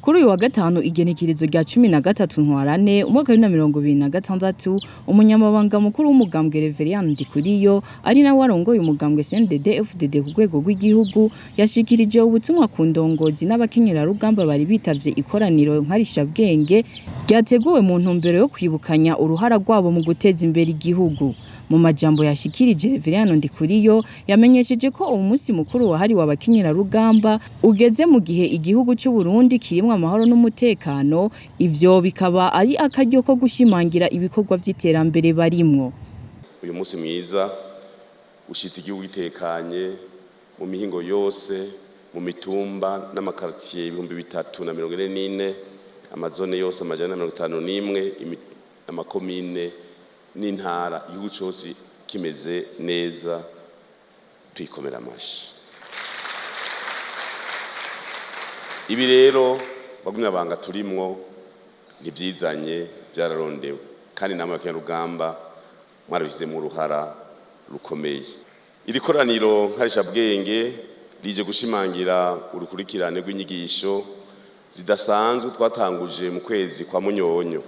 Kuri uyu wa gatanu igenekerezo rya 13 ntwarante umwaka wa 2026 umunyamabanga mukuru w'umugambwe Reverien Ndikuriyo ari nawe arongoye umugambwe CNDD-FDD ku rwego rw'igihugu yashikirije ubutumwa ku ndongozi n'abakenyerarugamba bari bitavye ikoraniro nkarishabwenge ryateguwe mu ntumbero yo kwibukanya uruhara rwabo mu guteza imbere igihugu. Mu majambo yashikirije Reverien Ndikuriyo yamenyesheje ko uwo munsi mukuru wahariwe abakenyerarugamba ugeze mu gihe igihugu cy'u Burundi kirimwe amahoro n'umutekano, ivyo bikaba ari akaryo ko gushimangira ibikorwa vy'iterambere barimwo. Uyu munsi mwiza ushitse igihugu gitekanye mu mihingo yose, mu mitumba n'amakartier 344, amazone yose 151, amakomine n'intara, igihugu cyose kimeze neza, twikomera amashi. Ibi rero bagumya banga turimwo ntivyizanye byararondewe, kandi namwe abakenyerarugamba mwarabishyize mu ruhara rukomeye. Iri koraniro nkarishabwenge rije gushimangira urukurikirane rw'inyigisho zidasanzwe twatanguje mu kwezi kwa Munyonyo,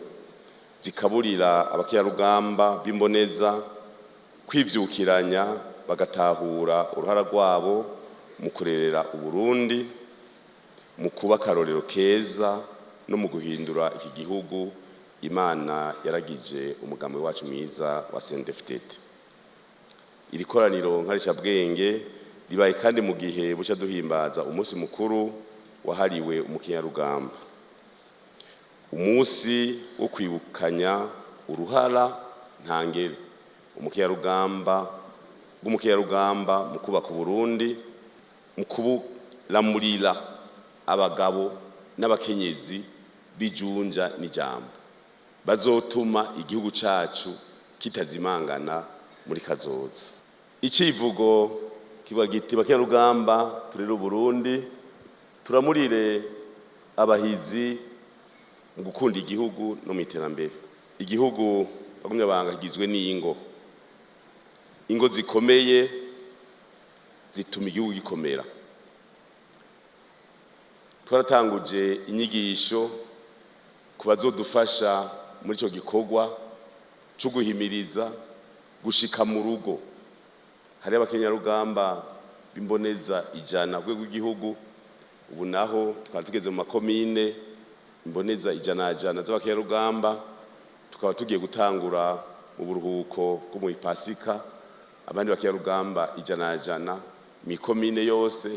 zikaburira abakenyerarugamba b'imboneza kwivyukiranya bagatahura uruhara rwabo mu kurerera Uburundi, mu kuba akarorero keza no mu guhindura iki gihugu Imana yaragije umugambi wacu mwiza wa CNDD-FDD. Iri koraniro nkarishabwenge ribaye kandi mu gihe buca duhimbaza umunsi mukuru wahariwe umukenyerarugamba, umunsi wo kwibukanya uruhara ntangere umukenyerarugamba mu kubaka Uburundi, mu kuburamurira abagabo n'abakenyezi bijunja n'ijambo bazotuma igihugu cacu kitazimangana muri kazoza. Icivugo kiba giti bakenyerarugamba turerere Uburundi, turamurire abahizi mu gukunda igihugu no mu iterambere. Igihugu bagumya banga gizwe n'ingo zikomeye zituma igihugu gikomera. Twaratanguje inyigisho kubazodufasha muri ico gikorwa cyo guhimiriza gushika mu rugo. Hari abakenyerarugamba bimboneza 100 rwego rw'igihugu, ubu naho twari tugeze mu makomine imboneza 100 z'abakenyerarugamba, tukaba tugiye gutangura mu buruhuko bwo mu Pasika abandi bakenyerarugamba 100 mu komine yose,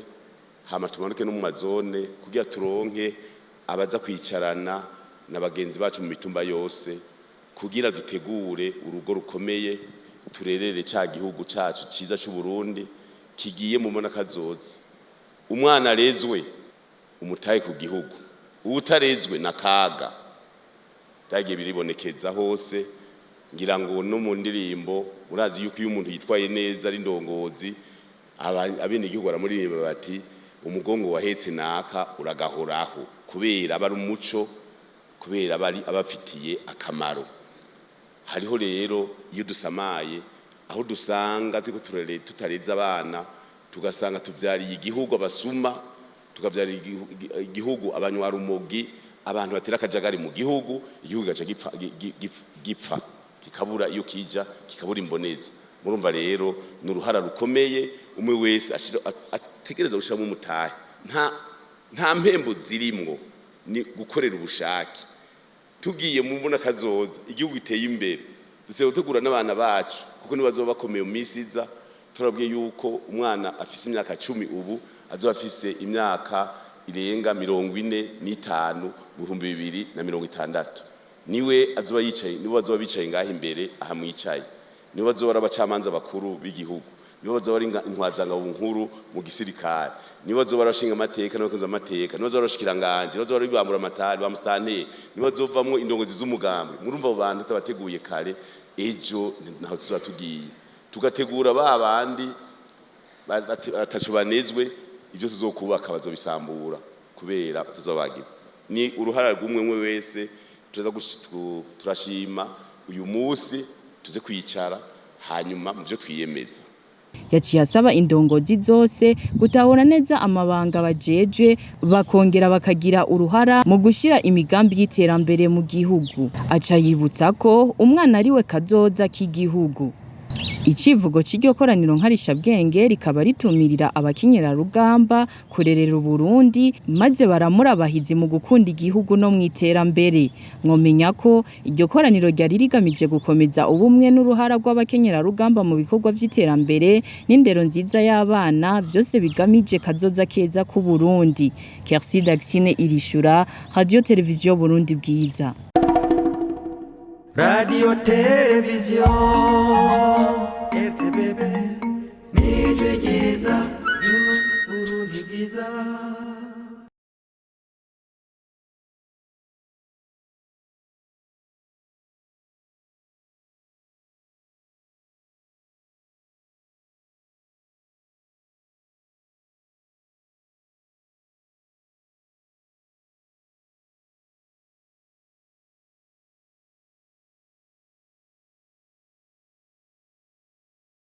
hama tumanuke no mu mazone kugira turonke abaza kwicarana na bagenzi bacu mu mitumba yose kugira dutegure urugo rukomeye, turerere ca gihugu cacu ciza c'u Burundi kigiye mu mbona kazoza. Umwana arezwe umutaye ku gihugu, utarezwe nakaga. Tagiye biribonekeza hose, ngira ngo no mu ndirimbo urazi yuko iyo umuntu yitwaye neza ari ndongozi abene igihugu baramuririmba bati umugongo wahetse naka uragahoraho, kubera abari umuco, kubera abari abafitiye akamaro. Hariho rero iyo dusamaye aho dusanga tutareza abana, tugasanga tuvyariye igihugu abasuma, tukavyarira igihugu abanywa rumogi, abantu batera akajagari mu gihugu, igihugu gaca gipfa kikabura iyo kija, kikabura imboneza. Murumva rero n'uruhara rukomeye umwe wese ategereza gushiramo umutahe. Nta mpembo zirimwo, ni gukorera ubushake. Tugiye mu mbona kazoza igihugu giteye imbere, dusebe gutegura n'abana bacu kuko nibazoba bakomeye mu misiza. Turabwiye yuko umwana afise imyaka 10 ubu azoba afise imyaka irenga 45 mu 2060. Niwe azoba bicaye ngaho imbere aha mwicaye, niwe bazoba abacamanza bakuru b'igihugu, niwe bazoba ari intwazangabo nkuru mu gisirikare, niwe bazoba arashinga amateka n'abakoze amateka, niwe bazoba arashikiranganje, niwe bazoba bibambura amatari ba mustanteri, niwe bazovamwo indongozi z'umugambi. Murumva abo bantu tabateguye kare, ejo naho tuzatugiye tugategura babandi batacu banezwe, ivyo tuzokubaka bazobisambura kubera tuzobagize. Ni uruhara rw'umwe wese turashima uyu munsi tuze kwicara hanyuma mu byo twiyemeza. yaciye asaba indongozi zose gutahura neza amabanga bajejwe bakongera bakagira uruhara mu gushira imigambi y'iterambere mu gihugu. Aca yibutsa ko umwana ari we kazoza k'igihugu. Icivugo c'iryo koraniro nkarishabwenge rikaba ritumirira abakenyerarugamba kurerera Uburundi maze baramura abahizi mu gukunda igihugu no mw'iterambere. Mwomenya ko iryo koraniro ryari rigamije gukomeza ubumwe n'uruhara rw'abakenyerarugamba mu bikorwa vy'iterambere n'indero nziza y'abana, vyose bigamije kazoza keza ku Burundi. Kersi Daxine Irishura, Radio Televiziyo Burundi Bwiza. Radio Televiziyo RTBB, Nijwe Giza, Uburundi Bwiza.